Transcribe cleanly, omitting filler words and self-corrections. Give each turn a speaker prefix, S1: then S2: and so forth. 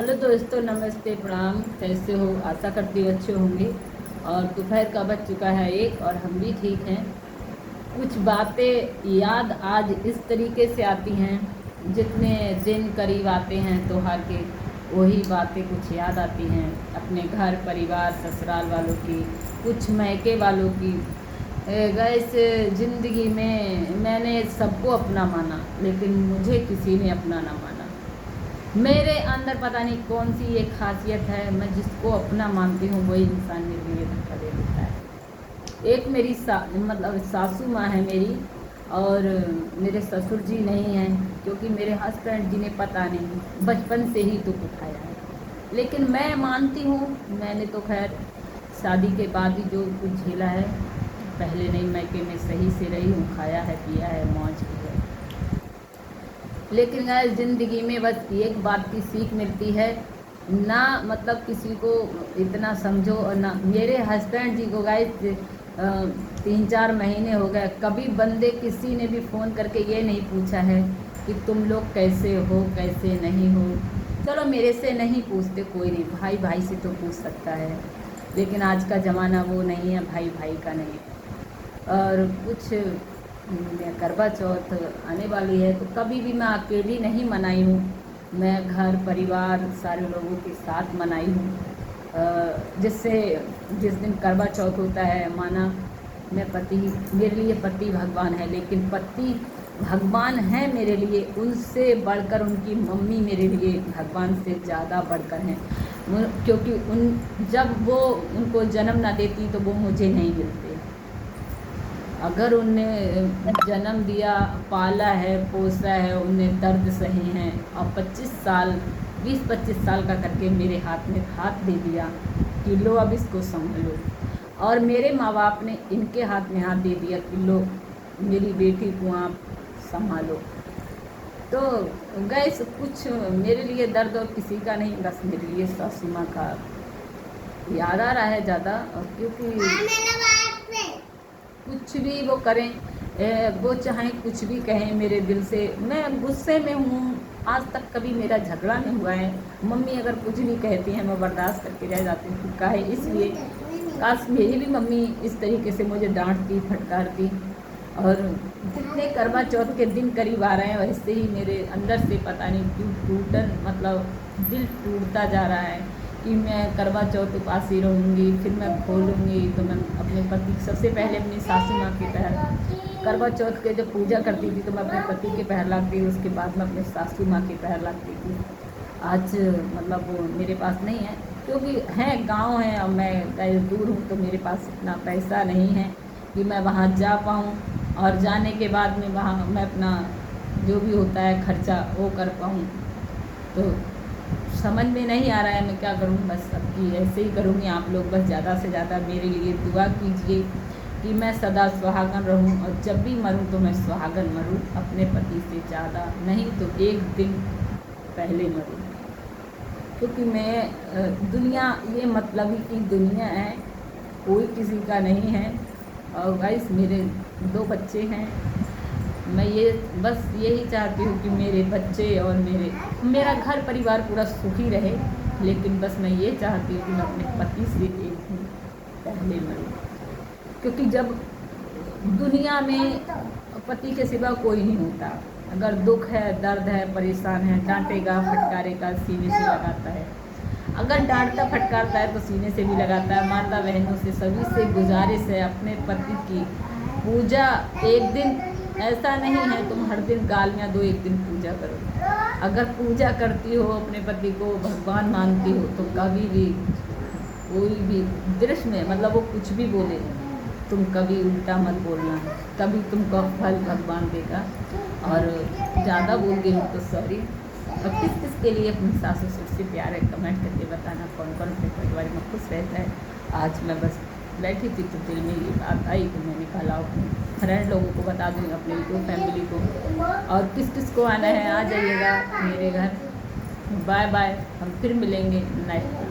S1: Hello दोस्तों, नमस्ते, प्रणाम। कैसे हो? आशा करती हूँ अच्छे होंगे। और दोपहर का बज चुका है 1 और हम भी ठीक हैं। कुछ बातें याद आज इस तरीके से आती हैं, जितने दिन करीब आते हैं त्योहार के, वही बातें कुछ याद आती हैं अपने घर परिवार ससुराल वालों की, कुछ मैके वालों की। गैस ज़िंदगी में मैंने सबको अपना माना, लेकिन मुझे किसी ने अपना ना माना। मेरे अंदर पता नहीं कौन सी ये खासियत है, मैं जिसको अपना मानती हूँ वही इंसान मेरे लिए धोखा दे देता है। एक मेरी मतलब सासू माँ है मेरी, और मेरे ससुर जी नहीं हैं, क्योंकि मेरे हस्बैंड जी ने पता नहीं बचपन से ही दुख उठाया है। लेकिन मैं मानती हूँ, मैंने तो खैर शादी के बाद ही जो कुछ झेला है, पहले नहीं मैके में सही से रही हूँ, खाया है पिया है मौज की है। लेकिन गाइस ज़िंदगी में बस एक बात की सीख मिलती है, ना मतलब किसी को इतना समझो, और ना मेरे हस्बैंड जी को गाइस 3-4 महीने हो गए, कभी बंदे किसी ने भी फ़ोन करके ये नहीं पूछा है कि तुम लोग कैसे हो कैसे नहीं हो। चलो मेरे से नहीं पूछते, कोई नहीं, भाई भाई से तो पूछ सकता है, लेकिन आज का ज़माना वो नहीं है, भाई भाई का नहीं है। और कुछ करवा चौथ आने वाली है, तो कभी भी मैं अकेली नहीं मनाई हूँ, मैं घर परिवार सारे लोगों के साथ मनाई हूँ। जिससे जिस दिन करवा चौथ होता है, माना मैं पति, मेरे लिए पति भगवान है, लेकिन पति भगवान है मेरे लिए, उनसे बढ़कर उनकी मम्मी मेरे लिए भगवान से ज़्यादा बढ़कर हैं। क्योंकि जब वो उनको जन्म ना देती तो वो मुझे नहीं मिलते। अगर उनने जन्म दिया, पाला है, पोसा है, उन्हें दर्द सहे हैं, और 20-25 साल का करके मेरे हाथ में हाथ दे दिया कि लो अब इसको संभालो, और मेरे माँ बाप ने इनके हाथ में हाथ दे दिया कि लो मेरी बेटी को आप संभालो। तो गैस कुछ मेरे लिए दर्द और किसी का नहीं, बस मेरे लिए सासू माँ का याद आ रहा है ज़्यादा। और क्योंकि कुछ भी वो करें, वो चाहें कुछ भी कहें, मेरे दिल से मैं गुस्से में हूँ। आज तक कभी मेरा झगड़ा नहीं हुआ है। मम्मी अगर कुछ भी कहती हैं मैं बर्दाश्त करके रह जाती हूँ, काहे इसलिए काश मेरी भी मम्मी इस तरीके से मुझे डांटती फटकारती। और जितने करवा चौथ के दिन करीब आ रहे हैं, वैसे ही मेरे अंदर से पता नहीं क्यों मतलब दिल टूटता जा रहा है कि मैं करवा चौथ उपासी रहूँगी, फिर मैं खोलूँगी तो मैं अपने पति, सबसे पहले अपनी सासू माँ के पैर, करवा चौथ के जब पूजा करती थी तो मैं अपने पति के पैर लगती थी, उसके बाद मैं अपने सासू माँ के पैर लगती थी। आज मतलब वो मेरे पास नहीं है, क्योंकि हैं गांव है और मैं कहीं दूर हूँ, तो मेरे पास इतना पैसा नहीं है कि मैं वहाँ जा पाऊँ, और जाने के बाद में वहाँ मैं अपना जो भी होता है खर्चा वो कर पाऊँ। तो समझ में नहीं आ रहा है मैं क्या करूँ। बस सबकी ऐसे ही करूँगी। आप लोग बस ज़्यादा से ज़्यादा मेरे लिए दुआ कीजिए कि मैं सदा सुहागन रहूँ, और जब भी मरूँ तो मैं सुहागन मरूँ, अपने पति से ज़्यादा नहीं तो एक दिन पहले मरूँ। क्योंकि मैं दुनिया ये मतलबी की दुनिया है, कोई किसी का नहीं है। और गाइस मेरे 2 बच्चे हैं, मैं ये बस यही चाहती हूँ कि मेरे बच्चे और मेरा घर परिवार पूरा सुखी रहे, लेकिन बस मैं ये चाहती हूँ कि मैं अपने पति से एक दिन पहले मरूँ। क्योंकि जब दुनिया में पति के सिवा कोई नहीं होता, अगर दुख है, दर्द है, परेशान है, डांटेगा फटकारेगा, सीने से लगाता है। अगर डांटता फटकारता है तो सीने से भी लगाता है। माता बहनों से सभी से गुजारिश है, अपने पति की पूजा एक दिन, ऐसा नहीं है तुम हर दिन गालियाँ दो, एक दिन पूजा करो। अगर पूजा करती हो, अपने पति को भगवान मानती हो, तो कभी भी कोई भी दृश्य में मतलब वो कुछ भी बोले, तुम कभी उल्टा मत बोलना, कभी तुमको फल भगवान देगा। और ज़्यादा बोल गई हूँ तो सॉरी। और किस किस के लिए अपनी सास ससुर से प्यार है, कमेंट करके बताना कौन कौन अपने परिवार में खुश रहता है। आज मैं बस बैठी थी तो दिल में ये बात आई तो मैंने कहा अपने फ्रेंड लोगों को बता दूँ, अपने यूट्यूब फैमिली को। और किस किस को आना है आ जाइएगा मेरे घर। बाय बाय, हम फिर मिलेंगे नेक्स्ट।